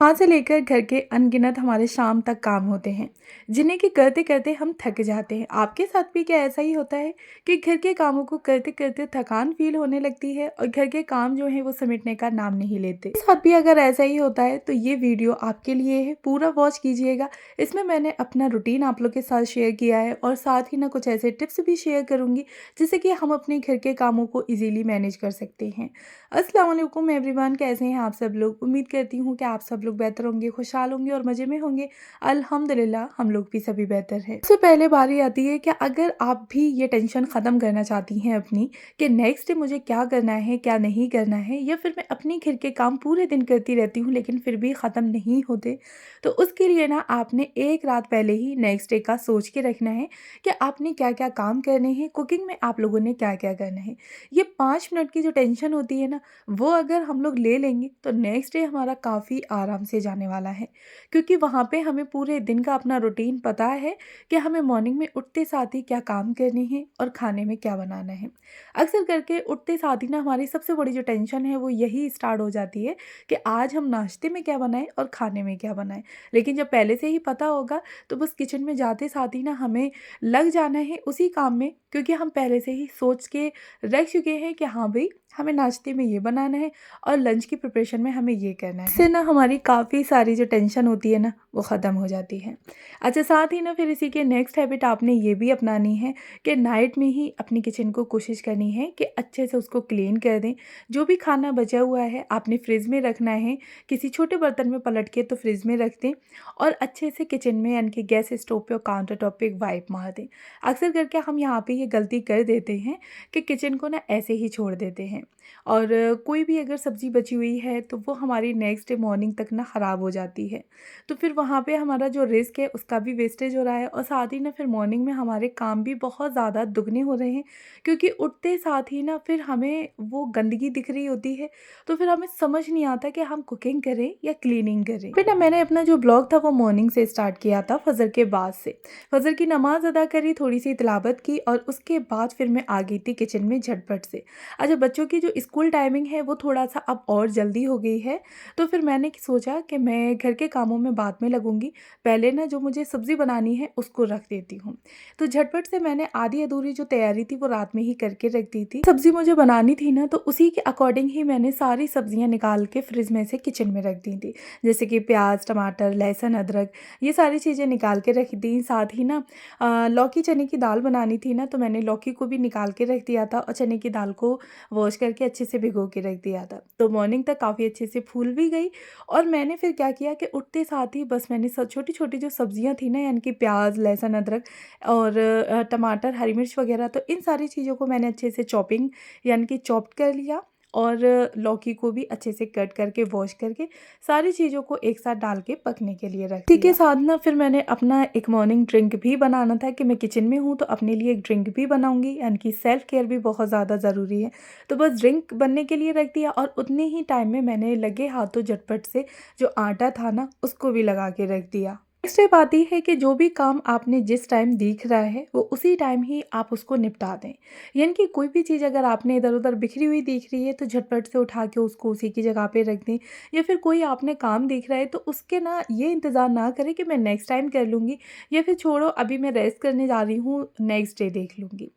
वहाँ से लेकर घर के अनगिनत हमारे शाम तक काम होते हैं, जिन्हें कि करते-करते हम थक जाते हैं। आपके साथ भी क्या ऐसा ही होता है कि घर के कामों को करते-करते थकान फ़ील होने लगती है और घर के काम जो हैं वो समेटने का नाम नहीं लेते? मेरे साथ भी अगर ऐसा ही होता है तो ये वीडियो आपके लिए है, पूरा वॉच कीजिएगा। इसमें मैंने अपना रूटीन आप लोग के साथ शेयर किया है और साथ ही ना कुछ ऐसे टिप्स भी शेयर करूँगी, जिससे कि हम अपने घर के कामों को ईज़िली मैनेज कर सकते हैं। अस्सलाम वालेकुम एवरीवन, कैसे हैं आप सब लोग? उम्मीद करती हूँ कि आप सब लोग बेहतर होंगे, खुशहाल होंगे और मज़े में होंगे। अल्हम्दुलिल्लाह हम लोग भी सभी बेहतर हैं। सबसे पहले बारी आती है कि अगर आप भी ये टेंशन ख़त्म करना चाहती हैं अपनी कि नेक्स्ट डे मुझे क्या करना है, क्या नहीं करना है, या फिर मैं अपने घर के काम पूरे दिन करती रहती हूँ लेकिन फिर भी ख़त्म नहीं होते, तो उसके लिए ना आपने एक रात पहले ही नेक्स्ट डे का सोच के रखना है कि आपने क्या-क्या काम करने हैं, कुकिंग में आप लोगों ने क्या-क्या करना है। ये 5 मिनट की जो टेंशन होती है ना, वो अगर हम लोग ले लेंगे तो नेक्स्ट डे हमारा काफ़ी आराम से जाने वाला है, क्योंकि वहाँ पे हमें पूरे दिन का अपना रूटीन पता है कि हमें मॉर्निंग में उठते साथ ही क्या काम करने हैं और खाने में क्या बनाना है। अक्सर करके उठते साथ ही ना हमारी सबसे बड़ी जो टेंशन है वो यही स्टार्ट हो जाती है कि आज हम नाश्ते में क्या बनाएं और खाने में क्या बनाएं। लेकिन जब पहले से ही पता होगा तो बस किचन में जाते साथ ही ना हमें लग जाना है उसी काम में, क्योंकि हम पहले से ही सोच के रख चुके हैं कि हाँ भाई, हमें नाश्ते में ये बनाना है और लंच की प्रिपरेशन में हमें ये करना है। इससे ना हमारी काफ़ी सारी जो टेंशन होती है ना वो ख़त्म हो जाती है। अच्छा, साथ ही ना फिर इसी के नेक्स्ट हैबिट आपने ये भी अपनानी है कि नाइट में ही अपनी किचन को कोशिश करनी है कि अच्छे से उसको क्लीन कर दें। जो भी खाना बचा हुआ है आपने फ्रिज में रखना है, किसी छोटे बर्तन में पलट के तो फ्रिज में रख दें और अच्छे से किचन में यानी कि गैस स्टोव पे और काउंटर टॉप पे एक वाइप मार दें। अक्सर करके हम यहाँ पे ये गलती कर देते हैं कि किचन को ना ऐसे ही छोड़ देते हैं और कोई भी अगर सब्ज़ी बची हुई है तो वो हमारी नेक्स्ट डे मॉर्निंग तक ना ख़राब हो जाती है। तो फिर वहाँ पे हमारा जो रिस्क है उसका भी वेस्टेज हो रहा है और साथ ही ना फिर मॉर्निंग में हमारे काम भी बहुत ज़्यादा दुगने हो रहे हैं, क्योंकि उठते साथ ही ना फिर हमें वो गंदगी दिख रही होती है। तो फिर हमें समझ नहीं आता कि हम कुकिंग करें या क्लीनिंग करें। फिर ना मैंने अपना जो ब्लॉग था वो मॉर्निंग से स्टार्ट किया था, फजर के बाद से। फजर की नमाज़ अदा करी, थोड़ी सी तिलावत की और उसके बाद फिर मैं आ गई थी किचन में झटपट से। अच्छा, बच्चों की जो स्कूल टाइमिंग है वो थोड़ा-सा अब और जल्दी हो गई है, तो फिर मैंने सोचा कि मैं घर के कामों में बाद में लगूँगी। पहले ना जो मुझे सब्ज़ी बनानी है उसको रख देती हूँ। तो झटपट से मैंने आधी-अधूरी जो तैयारी थी वो रात में ही करके रख दी थी। सब्ज़ी मुझे बनानी थी ना, तो उसी के अकॉर्डिंग ही मैंने सारी सब्ज़ियाँ निकाल के फ्रिज में से किचन में रख दी थी। जैसे कि प्याज़, टमाटर, लहसुन, अदरक, ये सारी चीज़ें निकाल के रख दी। साथ ही ना लौकी चने की दाल बनानी थी ना, तो मैंने लौकी को भी निकाल के रख दिया था और चने की दाल को वॉश करके अच्छे से भिगो के रख दिया था। तो मॉर्निंग तक काफ़ी अच्छे से फूल भी गई और मैंने फिर क्या किया कि उठते साथ ही बस मैंने छोटी-छोटी जो सब्जियाँ थी ना, यानी कि प्याज़, लहसुन, अदरक और टमाटर, हरी मिर्च वग़ैरह, तो इन सारी चीज़ों को मैंने अच्छे से चॉपिंग यानी कि चॉप्ड कर लिया और लौकी को भी अच्छे से कट करके वॉश करके सारी चीज़ों को एक साथ डाल के पकने के लिए रख दिया। इसी के साथ ना फिर मैंने अपना एक मॉर्निंग ड्रिंक भी बनाना था कि मैं किचन में हूँ तो अपने लिए एक ड्रिंक भी बनाऊँगी, यानी कि सेल्फ केयर भी बहुत ज़्यादा ज़रूरी है। तो बस ड्रिंक बनने के लिए रख दिया और उतने ही टाइम में मैंने लगे हाथों झटपट से जो आटा था ना उसको भी लगा के रख दिया। नेक्स्ट स्टेप आती है कि जो भी काम आपने जिस टाइम दिख रहा है वो उसी टाइम ही आप उसको निपटा दें। यानी कि कोई भी चीज़ अगर आपने इधर-उधर बिखरी हुई दिख रही है तो झटपट से उठा के उसको उसी की जगह पे रख दें, या फिर कोई आपने काम दिख रहा है तो उसके ना ये इंतज़ार ना करें कि मैं नेक्स्ट टाइम कर लूँगी या फिर छोड़ो अभी मैं रेस्ट करने जा रही हूँ, नेक्स्ट डे देख लूँगी।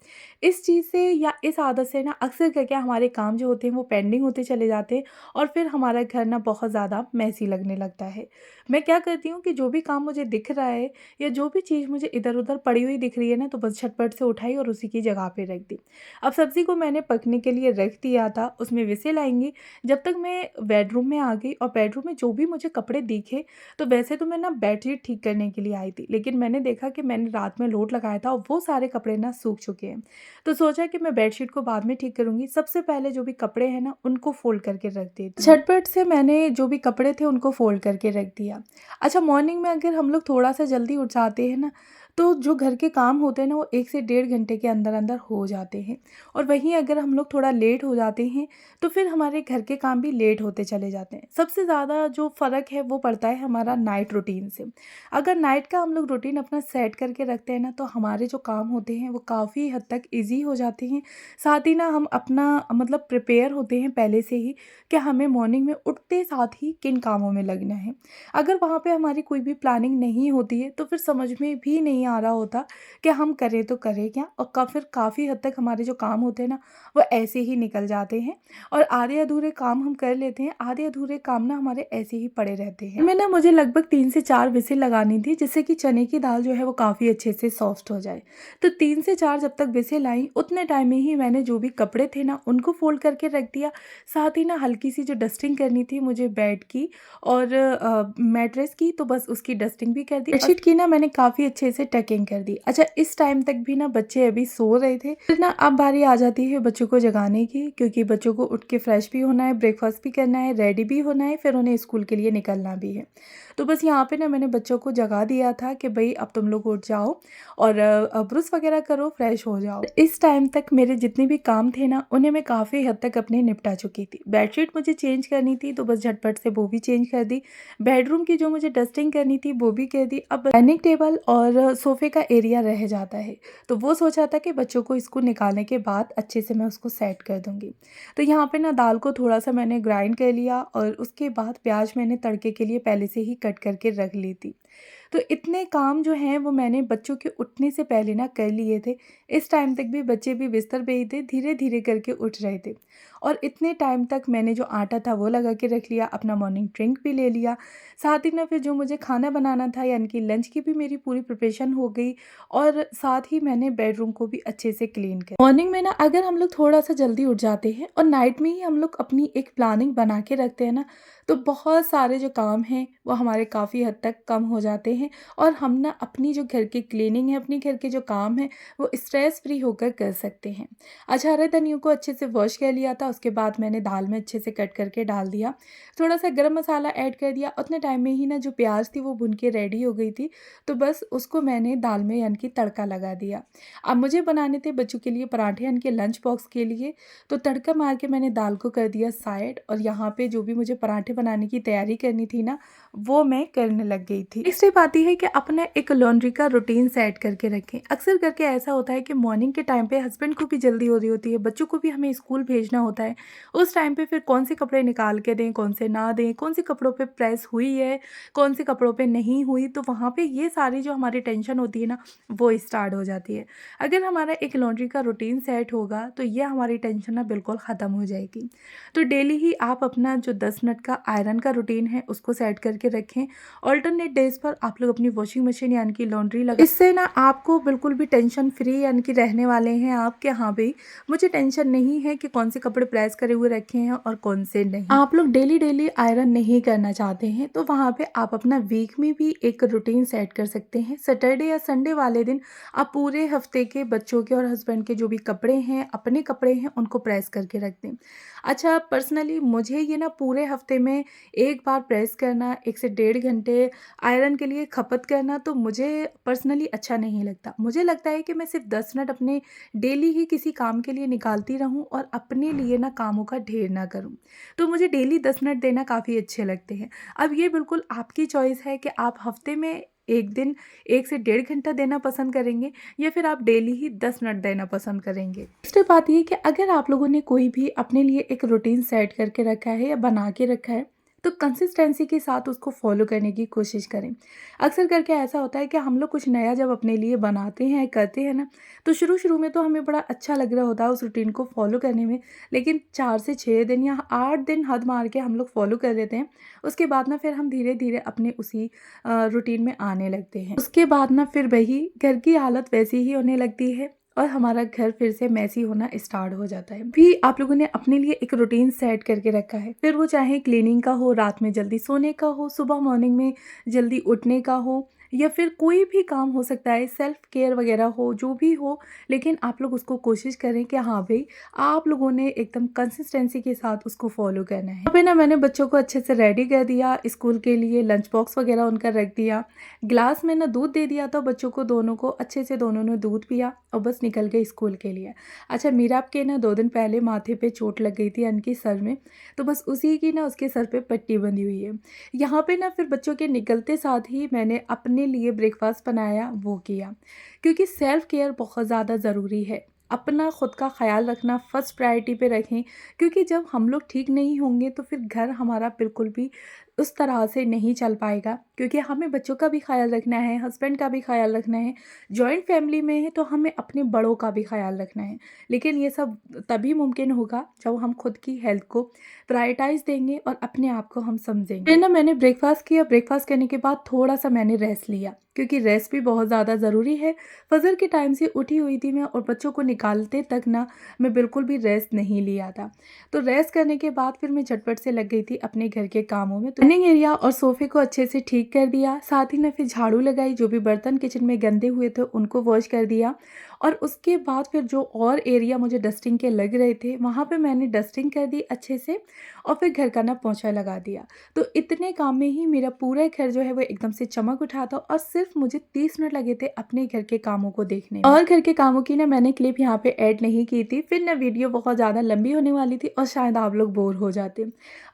इस चीज़ से या इस आदत से ना अक्सर करके हमारे काम जो होते हैं वो पेंडिंग होते चले जाते हैं और फिर हमारा घर ना बहुत ज़्यादा मेसी लगने लगता है। मैं क्या करती हूँ कि जो भी काम मुझे दिख रहा है या जो भी चीज़ मुझे इधर-उधर पड़ी हुई दिख रही है ना, तो बस झटपट से उठाई और उसी की जगह पे रख दी। अब सब्ज़ी को मैंने पकने के लिए रख दिया था, उसमें व्हिसिल आएँगी। जब तक मैं बेडरूम में आ गई और बेडरूम में जो भी मुझे कपड़े दिखे, तो वैसे तो मैं ना बेडशीट ठीक करने के लिए आई थी, लेकिन मैंने देखा कि मैंने रात में लोड लगाया था और वो सारे कपड़े ना सूख चुके हैं। तो सोचा कि मैं बेडशीट को बाद में ठीक करूँगी, सबसे पहले जो भी कपड़े हैं ना उनको फ़ोल्ड करके रख देती हूँ। झटपट से मैंने जो भी कपड़े थे उनको फ़ोल्ड करके रख दिया। अच्छा, मॉर्निंग में अगर हम लोग थोड़ा-सा जल्दी उठ जाते हैं ना, तो जो घर के काम होते हैं ना वो 1 से डेढ़ घंटे के अंदर-अंदर हो जाते हैं। और वहीं अगर हम लोग थोड़ा लेट हो जाते हैं तो फिर हमारे घर के काम भी लेट होते चले जाते हैं। सबसे ज़्यादा जो फ़र्क है वो पड़ता है हमारा नाइट रूटीन से। अगर नाइट का हम लोग रूटीन अपना सेट करके रखते हैं ना तो हमारे जो काम होते हैं वो काफ़ी हद तक ईज़ी हो जाते हैं। साथ ही ना हम अपना मतलब प्रिपेयर होते हैं पहले से ही कि हमें मॉर्निंग में उठते साथ ही किन कामों में लगना है। अगर वहाँ पे हमारी कोई भी प्लानिंग नहीं होती है तो फिर समझ में भी नहीं आ रहा होता कि हम करें तो करें क्या, और फिर काफ़ी हद तक हमारे जो काम होते हैं ना वो ऐसे ही निकल जाते हैं और आधे अधूरे काम हम कर लेते हैं, आधे अधूरे काम ना हमारे ऐसे ही पड़े रहते हैं। मैं ना मुझे लगभग 3 से 4 विसिल लगानी थी जिससे कि चने की दाल जो है वो काफ़ी अच्छे से सॉफ्ट हो जाए। तो 3 से 4 जब तक विसिल आई उतने टाइम में ही मैंने जो भी कपड़े थे ना उनको फ़ोल्ड करके रख दिया। साथ ही ना हल्की सी जो डस्टिंग करनी थी मुझे बेड की और मैट्रेस की, तो बस उसकी डस्टिंग भी कर दी। बेडशीट की ना मैंने काफ़ी अच्छे से टकिंग कर दी। अच्छा, इस टाइम तक भी ना बच्चे अभी सो रहे थे। फिर ना अब बारी आ जाती है बच्चों को जगाने की, क्योंकि बच्चों को उठ के फ्रेश भी होना है, ब्रेकफास्ट भी करना है, रेडी भी होना है, फिर उन्हें स्कूल के लिए निकलना भी है। तो बस यहाँ पे ना मैंने बच्चों को जगा दिया था कि भई अब तुम लोग उठ जाओ और ब्रश वगैरह करो, फ्रेश हो जाओ। इस टाइम तक मेरे जितने भी काम थे ना उन्हें मैं काफ़ी हद तक अपने निपटा चुकी थी। बेडशीट मुझे चेंज करनी थी तो बस झटपट से वो भी चेंज कर दी। बेडरूम की जो मुझे डस्टिंग करनी थी वो भी कर दी। अब डाइनिंग टेबल और सोफ़े का एरिया रह जाता है, तो वो सोचा था कि बच्चों को स्कूल निकालने के बाद अच्छे से मैं उसको सेट कर दूँगी। तो यहाँ पे ना दाल को थोड़ा-सा मैंने ग्राइंड कर लिया और उसके बाद प्याज़ मैंने तड़के के लिए पहले से ही कट करके रख ली थी। तो इतने काम जो हैं वो मैंने बच्चों के उठने से पहले ना कर लिए थे। इस टाइम तक भी बच्चे भी बिस्तर पे ही थे, धीरे-धीरे करके उठ रहे थे। और इतने टाइम तक मैंने जो आटा था वो लगा के रख लिया, अपना मॉर्निंग ड्रिंक भी ले लिया। साथ ही ना फिर जो मुझे खाना बनाना था यानी कि लंच की भी मेरी पूरी प्रिपरेशन हो गई और साथ ही मैंने बेडरूम को भी अच्छे से क्लीन किया। मॉर्निंग में ना अगर हम लोग थोड़ा-सा जल्दी उठ जाते हैं और नाइट में ही हम लोग अपनी एक प्लानिंग बना के रखते हैं ना, तो बहुत सारे जो काम हैं वो हमारे काफ़ी हद तक कम हो जाते हैं और हम ना अपनी जो घर की क्लीनिंग है, अपनी घर के जो काम हैं वो स्ट्रेस फ्री होकर कर सकते हैं। अच्छा, हरे धनियों को अच्छे से वॉश कर लिया था, उसके बाद मैंने दाल में अच्छे से कट करके डाल दिया। थोड़ा-सा गरम मसाला ऐड कर दिया, उतने टाइम में ही ना जो प्याज़ थी वो भुन के रेडी हो गई थी, तो बस उसको मैंने दाल में यानी कि तड़का लगा दिया। अब मुझे बनाने थे बच्चों के लिए पराठे यानी कि लंच बॉक्स के लिए, तो तड़का मार के मैंने दाल को कर दिया साइड और यहाँ पे जो भी मुझे पराठे बनाने की तैयारी करनी थी ना, वो मैं करने लग गई थी। नेक्स्ट स्टेप आती है कि अपना एक लॉन्ड्री का रूटीन सेट करके रखें। अक्सर करके ऐसा होता है कि मॉर्निंग के टाइम पे हस्बैंड को भी जल्दी हो रही होती है, बच्चों को भी हमें स्कूल भेजना होता है। उस टाइम पे फिर कौन से कपड़े निकाल के दें, कौन से ना दें, कौन से कपड़ों पे प्रेस हुई है, कौन से कपड़ों पे नहीं हुई, तो वहाँ पे ये सारी जो हमारी टेंशन होती है ना, वो स्टार्ट हो जाती है। अगर हमारा एक लॉन्ड्री का रूटीन सेट होगा तो ये हमारी टेंशन ना बिल्कुल ख़त्म हो जाएगी। तो डेली ही आप अपना जो 10 मिनट का आयरन का रूटीन है उसको सेट करके रखें। अल्टरनेट डेज़ पर आप लोग अपनी वॉशिंग मशीन यानी कि लॉन्ड्री लगा, इससे ना आपको बिल्कुल भी टेंशन फ्री यानी कि रहने वाले हैं आप कि हाँ भई, मुझे टेंशन नहीं है कि कौन से कपड़े प्रेस करे हुए रखे हैं और कौन से नहीं। आप लोग डेली आयरन नहीं करना चाहते हैं तो वहाँ पे आप अपना वीक में भी एक रूटीन सेट कर सकते हैं। सैटरडे या संडे वाले दिन आप पूरे हफ्ते के बच्चों के और हस्बैंड के जो भी कपड़े हैं, अपने कपड़े हैं, उनको प्रेस करके रख दें। अच्छा, पर्सनली मुझे ये ना पूरे हफ्ते में एक बार प्रेस करना, 1 से डेढ़ घंटे आयरन के लिए खपत करना तो मुझे पर्सनली अच्छा नहीं लगता। मुझे लगता है कि मैं सिर्फ 10 मिनट अपने डेली ही किसी काम के लिए निकालती रहूं और अपने लिए ना कामों का ढेर ना करूं। तो मुझे डेली 10 मिनट देना काफ़ी अच्छे लगते हैं। अब ये बिल्कुल आपकी चॉइस है कि आप हफ्ते में एक दिन 1 से डेढ़ घंटा देना पसंद करेंगे या फिर आप डेली ही 10 मिनट देना पसंद करेंगे। नेक्स्ट बात ये कि अगर आप लोगों ने कोई भी अपने लिए एक रूटीन सेट करके रखा है या बना के रखा है तो कंसिस्टेंसी के साथ उसको फॉलो करने की कोशिश करें। अक्सर करके ऐसा होता है कि हम लोग कुछ नया जब अपने लिए बनाते हैं, करते हैं ना, तो शुरू-शुरू में तो हमें बड़ा अच्छा लग रहा होता है उस रूटीन को फॉलो करने में, लेकिन 4 से 6 दिन या 8 दिन हद मार के हम लोग फॉलो कर लेते हैं। उसके बाद ना फिर हम धीरे-धीरे अपने उसी रूटीन में आने लगते हैं। उसके बाद ना फिर वही घर की हालत वैसी ही होने लगती है और हमारा घर फिर से मेसी होना स्टार्ट हो जाता है। भी आप लोगों ने अपने लिए एक रूटीन सेट करके रखा है, फिर वो चाहे क्लीनिंग का हो, रात में जल्दी सोने का हो, सुबह मॉर्निंग में जल्दी उठने का हो या फिर कोई भी काम हो सकता है, सेल्फ केयर वगैरह हो, जो भी हो, लेकिन आप लोग उसको कोशिश करें कि हाँ भई, आप लोगों ने एकदम कंसिस्टेंसी के साथ उसको फ़ॉलो करना है। यहाँ पे ना मैंने बच्चों को अच्छे से रेडी कर दिया, स्कूल के लिए लंच बॉक्स वगैरह उनका रख दिया। ग्लास में ना दूध दे दिया था बच्चों को, दोनों को अच्छे से दोनों ने दूध पिया और बस निकल गए स्कूल के लिए। अच्छा, मीराब के ना 2 दिन पहले माथे पे चोट लग गई थी, यानी कि सर में, तो बस उसी की ना उसके सर पे पट्टी बंधी हुई है। यहाँ पे ना फिर बच्चों के निकलते साथ ही मैंने अपने लिए ब्रेकफ़ास्ट बनाया, वो किया। क्योंकि सेल्फ केयर बहुत ज़्यादा ज़रूरी है। अपना खुद का ख़्याल रखना फर्स्ट प्रायोरिटी पे रखें, क्योंकि जब हम लोग ठीक नहीं होंगे तो फिर घर हमारा बिल्कुल भी उस तरह से नहीं चल पाएगा, क्योंकि हमें बच्चों का भी ख़्याल रखना है, हस्बैंड का भी ख़्याल रखना है। जॉइंट फैमिली में है तो हमें अपने बड़ों का भी ख़्याल रखना है। लेकिन ये सब तभी मुमकिन होगा जब हम खुद की हेल्थ को प्रायोरिटाइज़ देंगे और अपने आप को हम समझेंगे। फिर ना मैंने ब्रेकफ़ास्ट किया, ब्रेकफ़ास्ट करने के बाद थोड़ा-सा मैंने रेस्ट लिया, क्योंकि रेस्ट भी बहुत ज़्यादा ज़रूरी है। फ़जर के टाइम से उठी हुई थी मैं, और बच्चों को निकालते तक ना मैं बिल्कुल भी रेस्ट नहीं लिया था। तो रेस्ट करने के बाद फिर मैं झटपट से लग गई थी अपने घर के कामों में। तो डाइनिंग एरिया और सोफ़े को अच्छे से ठीक कर दिया, साथ ही मैं फिर झाड़ू लगाई, जो भी बर्तन किचन में गंदे हुए थे उनको वॉश कर दिया, और उसके बाद फिर जो और एरिया मुझे डस्टिंग के लग रहे थे वहाँ पे मैंने डस्टिंग कर दी अच्छे से, और फिर घर का ना पोंछा लगा दिया। तो इतने काम में ही मेरा पूरा घर जो है वो एकदम से चमक उठा था, और सिर्फ मुझे 30 मिनट लगे थे अपने घर के कामों को देखने में। और घर के कामों की ना मैंने क्लिप यहाँ पे ऐड नहीं की थी, फिर ना वीडियो बहुत ज़्यादा लंबी होने वाली थी और शायद आप लोग बोर हो जाते।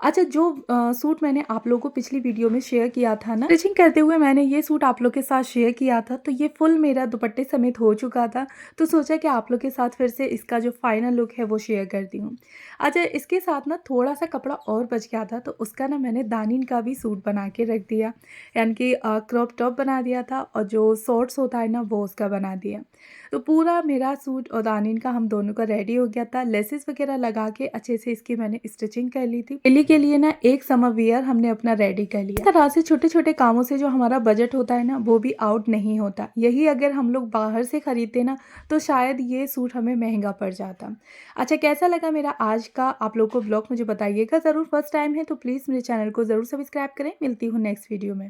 अच्छा, जो सूट मैंने आप लोगों को पिछली वीडियो में शेयर किया था ना, स्टिचिंग करते हुए मैंने ये सूट आप लोग के साथ शेयर किया था, तो ये फुल मेरा दुपट्टे समेत हो चुका था। तो सोचा कि आप लोग के साथ फिर से इसका जो फाइनल लुक है वो शेयर करती हूँ। अच्छा, इसके साथ ना थोड़ा-सा कपड़ा और बच गया था, तो उसका ना मैंने दानिन का भी सूट बना के रख दिया, यानी कि क्रॉप टॉप बना दिया था, और जो शॉर्ट्स होता है ना वो उसका बना दिया। तो पूरा मेरा सूट और दानिन का हम दोनों का रेडी हो गया था। लेसेस वगैरह लगा के अच्छे से इसकी मैंने स्टिचिंग कर ली थी। डेली के लिए ना एक समर वियर हमने अपना रेडी कर लिया। इस तरह से छोटे-छोटे कामों से जो हमारा बजट होता है ना वो भी आउट नहीं होता। यही अगर हम लोग बाहर से खरीदते ना तो शायद ये सूट हमें महँगा पड़ जाता। अच्छा, कैसा लगा मेरा आज का आप लोग को व्लॉग, मुझे बताइएगा ज़रूर। फर्स्ट टाइम है तो प्लीज़ मेरे चैनल को ज़रूर सब्सक्राइब करें। मिलती हूँ नेक्स्ट वीडियो में।